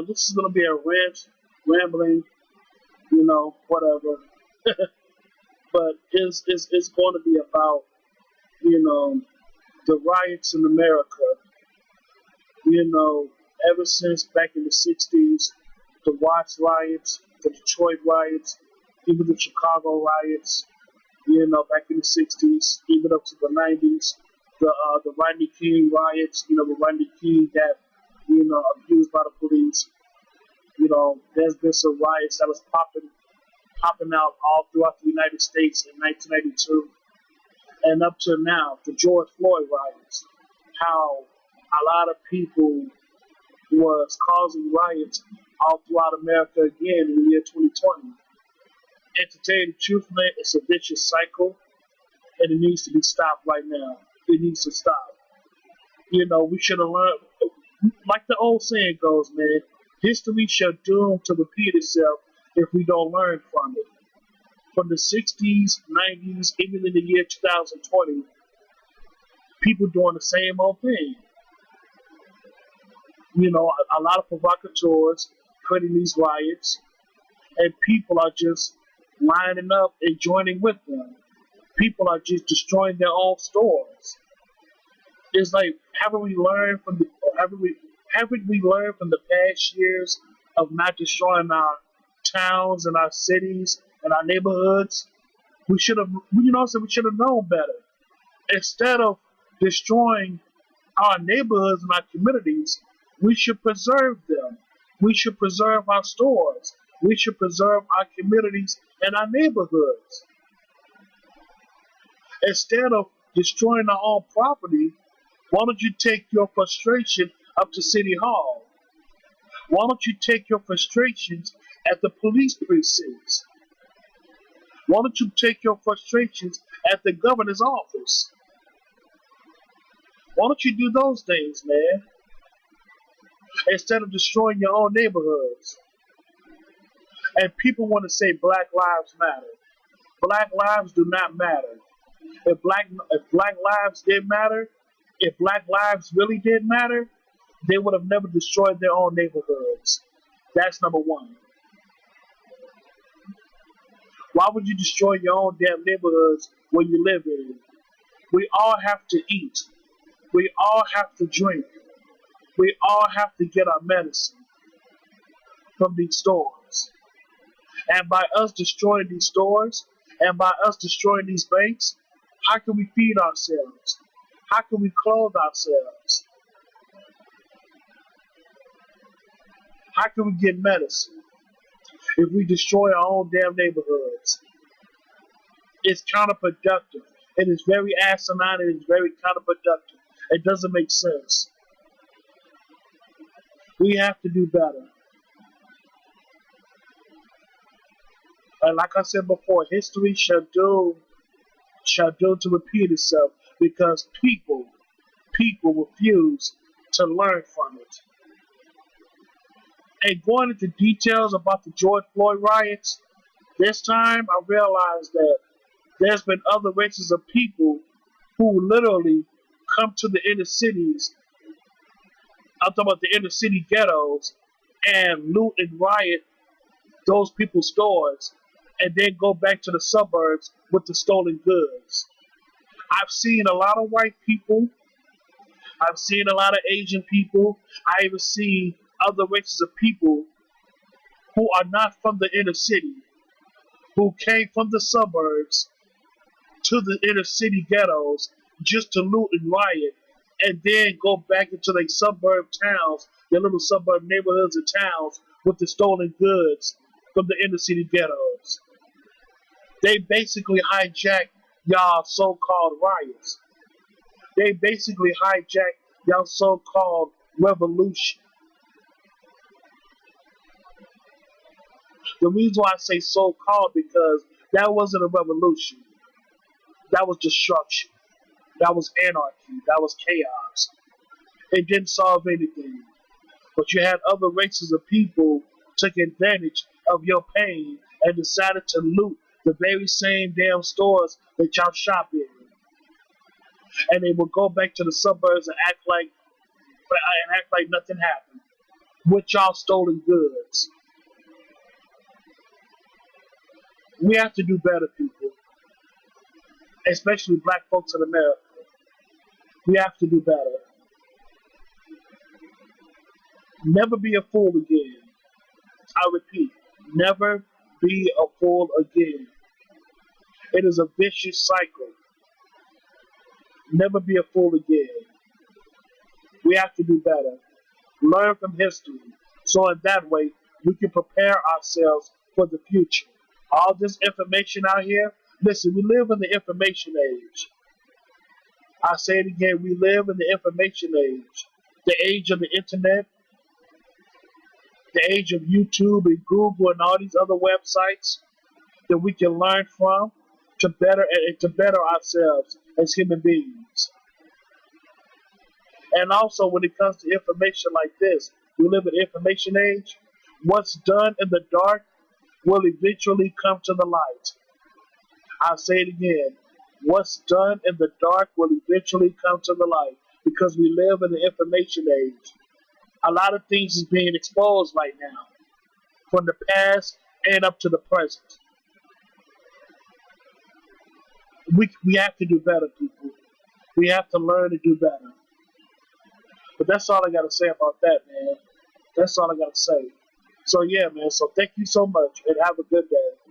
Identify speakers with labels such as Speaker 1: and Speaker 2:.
Speaker 1: This is going to be a rambling, whatever. But it's going to be about, you know, the riots in America. You know, ever since back in the 60s, the Watts riots, the Detroit riots, even the Chicago riots, back in the 60s, even up to the 90s, the Rodney King riots, the Rodney King got, abused by the police. There's been some riots that was popping out all throughout the United States in 1992. And up to now, the George Floyd riots, how a lot of people was causing riots all throughout America again in the year 2020. And to tell you the truth, man, it's a vicious cycle, and it needs to be stopped right now. It needs to stop. We should have learned, like the old saying goes, man, history shall doom to repeat itself if we don't learn from it. From the 60s, 90s, even in the year 2020, people doing the same old thing. A lot of provocateurs creating these riots, and people are just lining up and joining with them. People are just destroying their own stores. It's like, haven't we learned from the past years of not destroying our towns and our cities and our neighborhoods? We should have, we should have known better. Instead of destroying our neighborhoods and our communities, we should preserve them. We should preserve our stores. We should preserve our communities and our neighborhoods. Instead of destroying our own property, why don't you take your frustration up to City Hall? Why don't you take your frustrations at the police precincts? Why don't you take your frustrations at the governor's office? Why don't you do those things, man? Instead of destroying your own neighborhoods. And people want to say Black Lives Matter. Black lives do not matter. If black lives did matter, if black lives really did matter, they would have never destroyed their own neighborhoods. That's number one. Why would you destroy your own damn neighborhoods where you live in? We all have to eat. We all have to drink. We all have to get our medicine from these stores. And by us destroying these stores, and by us destroying these banks, how can we feed ourselves? How can we clothe ourselves? How can we get medicine if we destroy our own damn neighborhoods? It's counterproductive. It is very asinine. It is very counterproductive. It doesn't make sense. We have to do better. And like I said before, history shall do to repeat itself because people refuse to learn from it. And going into details about the George Floyd riots, this time I realized that there's been other races of people who literally come to the inner cities. I'm talking about the inner city ghettos and loot and riot those people's stores and then go back to the suburbs with the stolen goods. I've seen a lot of white people. I've seen a lot of Asian people. I even see other races of people who are not from the inner city, who came from the suburbs to the inner city ghettos just to loot and riot and then go back into their suburb towns, their little suburb neighborhoods and towns with the stolen goods from the inner city ghettos. They basically hijacked y'all so-called riots. They basically hijacked y'all so-called revolution. The reason why I say so-called because that wasn't a revolution. That was destruction. That was anarchy. That was chaos. It didn't solve anything. But you had other races of people took advantage of your pain and decided to loot the very same damn stores that y'all shop in. And they would go back to the suburbs and act like nothing happened. with y'all stolen goods. We have to do better, people, especially black folks in America. We have to do better. Never be a fool again. I repeat, never be a fool again. It is a vicious cycle. Never be a fool again. We have to do better. Learn from history. So in that way, we can prepare ourselves for the future. All this information out here, listen, we live in the information age. I say it again, we live in the information age. The age of the internet, the age of YouTube and Google and all these other websites that we can learn from to better ourselves as human beings. And also when it comes to information like this, we live in the information age. What's done in the dark will eventually come to the light. I'll say it again. What's done in the dark will eventually come to the light because we live in the information age. A lot of things is being exposed right now, from the past and up to the present. We have to do better, people. We have to learn to do better. But that's all I got to say about that, man. That's all I got to say. So, yeah, man. So, thank you so much, and have a good day.